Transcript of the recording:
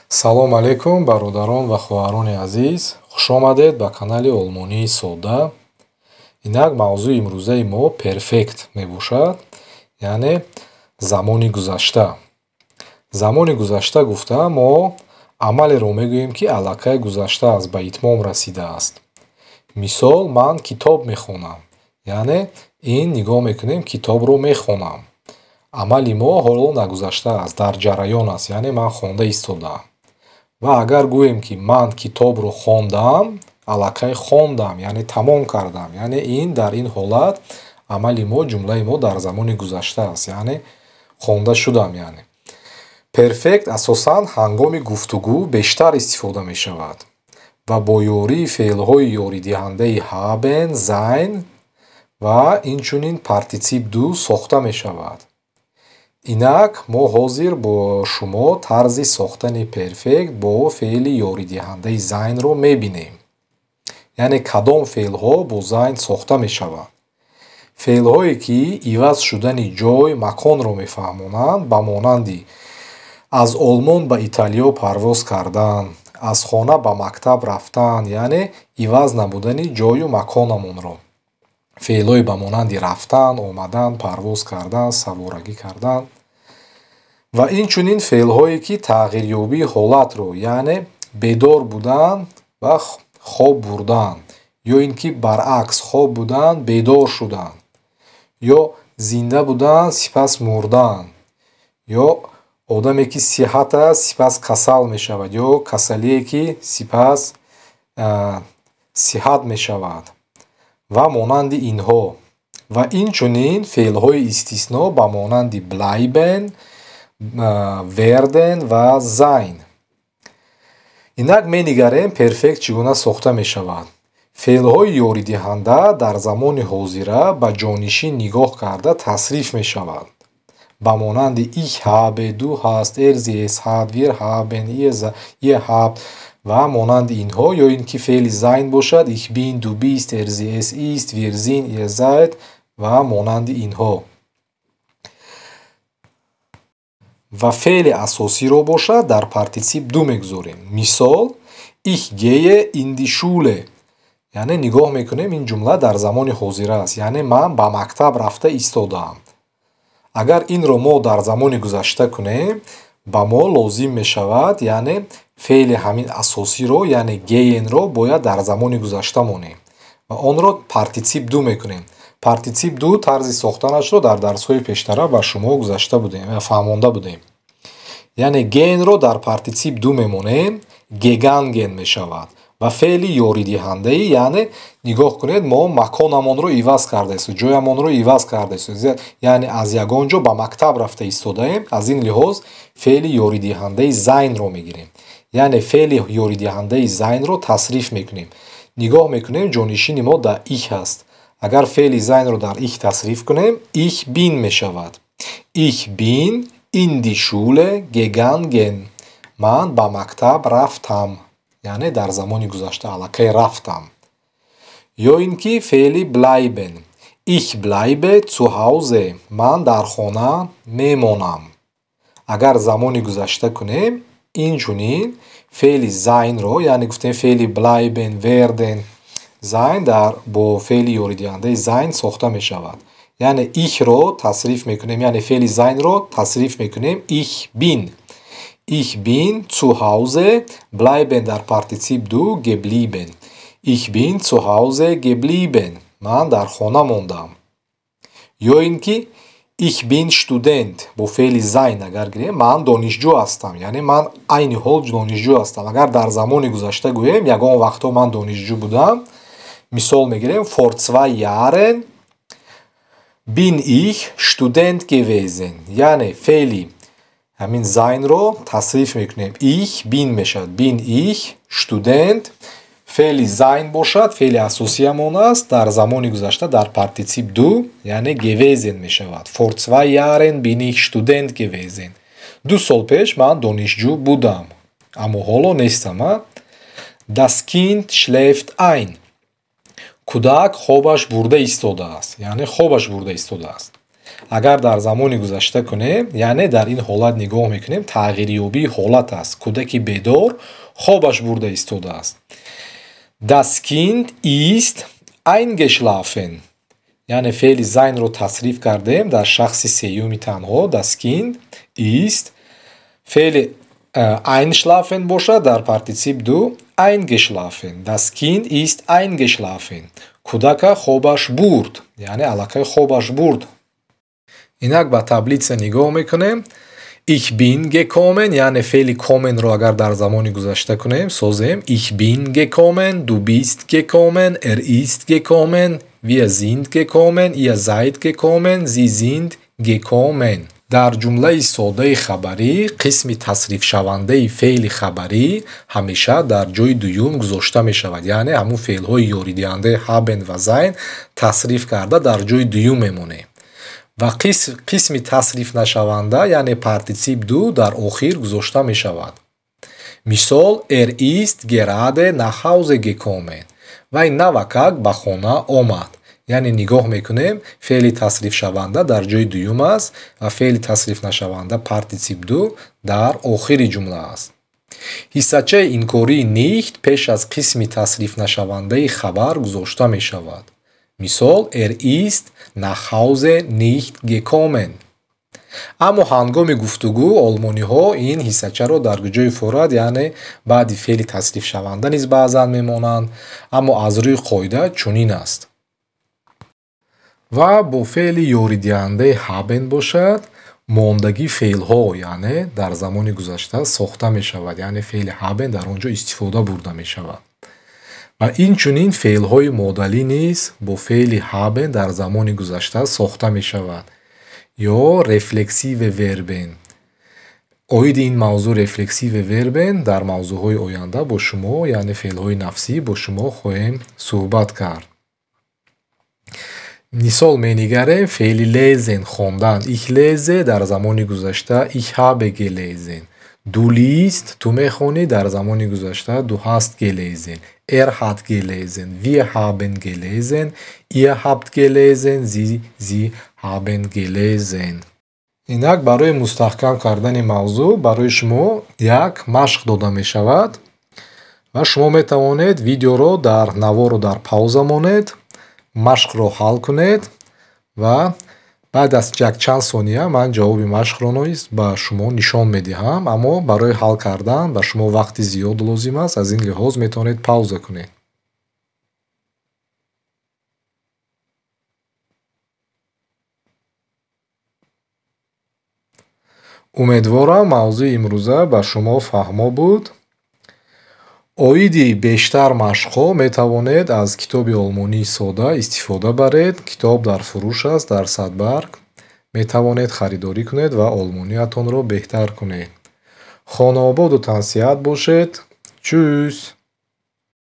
Салом алейкум, бародарон ва хоҳарони азиз. Хуш омадед ба канали Олмонии Сода. Инак мавзӯи имрӯзаи мо перфект мебошад, яъне замони гузашта. Замони гузашта гуфта мо амалеро мегӯем, ки аллакай гузаштааст, ба итмом расидааст. Мисол, ман китоб мехонам, яъне ин нигоҳ мекунем, китобро мехонам. Амали мо ҳоло нагузаштааст, дар ҷараён аст, яъне ман хонда истодаам. Ва агар гӯем, ки ман китобро хондам, аллакай хондам, яъне тамом кардам, яъне ин дар ин ҳолат амали мо, ҷумлаи мо дар замони гузашта аст, яъне хонда шудам. яъне перфект асосан ҳангоми гуфтугӯ бештар истифода мешавад ва бо ёрии феълҳои ёридиҳандаи haben, sein ва инчунин партитсип du сохта мешавад. Инак мо ҳозир бо шумо тарзи сохтани перфект бо феъли ёридиҳандаи зайнро мебинем. Яъне кадом феълҳо бо зайн сохта мешаванд. Феълҳое ки иваз шудани ҷой, маконро мефаҳмонанд, ба монанди аз Олмон ба Италиё парвоз кардан, аз хона ба мактаб рафтан, яъне иваз намудани ҷою маконамонро. феълҳои ба монанди рафтан, омадан, парвоз кардан, саворагӣ кардан ва инчунин феълҳое ки тағйирёбии ҳолатро, яъне бедор будан ва хоб бурдан, ё ин ки баръакс хоб будан, бедор шудан, ё зинда будан, сипас мурдан, ё одаме ки сиҳат аст, сипас касал мешавад, ё касалие ки сипас сиҳат мешавад ва монанди инҳо. Ва инчунин феълҳои истисно ба монанди bleiben, werden ва sein. Инак менигарем перфект чӣ гуна сохта мешавад. феълҳои ёридиҳанда дар замони ҳозира ба ҷонишин нигоҳ карда тасриф мешаванд. Ба монанди ich habe, du hast, er sie es hat, wir haben, ihr habt ва монанди инҳо, ё ин ки феъли зайн бошад, ich bin, du bist, er sie es ist, wir sind, ihr seid ва монанди инҳо. ва феъли асосиро бошад, дар партитсип du мегузорем. Мисол, ich gehe in die Schule. яъне нигоҳ мекунем, ин ҷумла дар замони ҳозира аст, яъне ман ба мактаб рафта истодаам. агар инро мо дар замони гузашта кунем, ба мо лозим мешавад, яъне феъли ҳамин асосиро, яъне gehenро бояд дар замони гузашта монем ва онро партитсип du мекунем. партитсип du тарзи сохтанашро дар дарсҳои пештара ба шумо гузашта будем, фаҳмонда будем. яъне gehenро дар партитсип du мемонем, gegangen мешавад ва феъли ёридиҳандаи, яъне нигоҳ кунед, мо маконамонро иваз кардаистем, ҷоямонро иваз кардаистем, яъне аз ягон ҷо ба мактаб рафта истодаем. аз ин лиҳоз феъли ёридиҳандаи зайнро мегирем, яъне феъли ёридиҳандаи зайнро тасриф мекунем. нигоҳ мекунем, ҷонишини мо дар ich аст. агар феъли зайнро дар ich тасриф кунем, ich bin мешавад. ich bin in die Schule gegangen. ман ба мактаб рафтам, яъне дар замони гузашта аллакай рафтам. ё ин ки феъли bleiben. ich bleibe zu Hause. ман дар хона мемонам. агар замони гузашта кунем, инчунин феъли зайнро, яъне гуфтем феъли bleiben, werden, sein дар бо феъли ёридиҳандаи зайн сохта мешавад. яъне ich-ро тасриф мекунем, яъне феъли зайнро тасриф мекунем, ich bin. ich bin zu Hause, bleiben дар партитсип du, geblieben. ich bin zu Hause geblieben. ман дар хона мондам. ё ин ки ich bin Student бо феъли зайн агар гирем, ман донишҷӯ ҳастам, яъне ман айни ҳол донишҷӯ ҳастам. агар дар замони гузашта гӯем, ягон вақтҳо ман донишҷӯ будам, мисол мегирем, vor 2 Jahren bin ich Student gewesen. яъне феъли ҳамин зайнро тасриф мекунем, ich bin мешавад, bin ich Student. феъли зайн бошад, феъли асосиамон аст, дар замони гузашта дар партитсип du, яъне gewesen мешавад. vor 2 Jahren bin ich Student gewesen. 2 сол пеш ман донишҷӯ будам, аммо ҳоло нестам. das Kind schläft ein. кӯдак хобаш бурда истодааст, яъне хобаш бурда истодааст. агар дар замони гузашта кунем, яъне дар ин ҳолат нигоҳ мекунем, тағйирёбии ҳолат аст. Кӯдаки бедор хобаш бурда истодааст. Das Kind ist eingeschlafen. яъне феъли зайнро тасриф кардем дар шахси сеюми танҳо. Das Kind ist феъли einschlafen бошад дар партитсип ду eingeschlafen. Das Kind ist eingeschlafen. Кӯдака хобаш бурд, яъне аллакай хобаш бурд. инак ба таблица нигоҳ мекунем. Ich bin gekommen, яъне феъли комменро агар дар замони гузашта кунем, созем Ich bin gekommen, du bist gekommen, ist gekommen, wir sind gekommen, ihr seid gekommen, sie sind gekommen. дар ҷумлаи содаи хабарӣ қисми тасрифшавандаи феъли хабарӣ ҳамеша дар ҷои дуюм гузошта мешавад, яъне ҳамун феълҳои ёридиҳандаи haben ва sein тасриф карда дар ҷои дуюм мемонем. ва қисми тасрифнашаванда яъне партитсип ду дар охир гузошта мешавад. мисол ist gerade nach Hause gekommen. вай навакак ба хона омад. яъне нигоҳ мекунем феъли тасрифшаванда дар ҷои дуюм аст ва феъли тасрифнашаванда партитсип ду дар охири ҷумла аст. ҳиссачаи инкории nicht пеш аз қисми тасрифнашавандаи хабар гузошта мешавад. мисол ist nach Hause nicht gekommen. аммо ҳангоми гуфтугӯ олмониҳо ин ҳиссачаро дар ҷои форат яъне баъди феъли тасрифшаванда низ баъзан мемонанд, аммо аз рӯи қоида чунин аст. ва бо феъли ёридиҳандаи haben бошад, мондагӣ феълҳо яъне дар замони гузашта сохта мешавад, яъне феъли haben дар он ҷо истифода бурда мешавад. ва инчунин феълҳои модалӣ низ бо феъли haben дар замони гузашта сохта мешавад. ё рефлексиве вербен. оиди ин мавзӯъ рефлексиве вербен дар мавзӯъҳои оянда бо шумо, яъне феълҳои нафсӣ бо шумо хоҳем суҳбат кард. мисол менигарем феъли lesen хондан. Ich lese дар замони гузашта ich habe gelesen. Du liest, ту мехонӣ дар замони гузашта du hast gelesen. Hat gelesen. Wir haben gelesen. Ihr habt gelesen. Sie haben gelesen. инак барои мустаҳкам кардани мавзӯъ барои шумо як машқ дода мешавад ва шумо метавонед видеоро дар наворо дар пауза монед, машқро ҳал кунед ва баъд аз чанд сония ман ҷавоби машқро низ ба шумо нишон медиҳам, аммо барои ҳал кардан ба шумо вақти зиёд лозим аст, аз ин лиҳоз метавонед пауза кунед. умедворам мавзӯи имрӯза ба шумо фаҳмо буд. оиди бештар машқҳо метавонед аз китоби олмонии сода истифода баред. китоб дар фурӯш аст дар Садбарг. метавонед харидорӣ кунед ва олмониятонро беҳтар кунед. хонаободу тансиҳат бошед. Чус!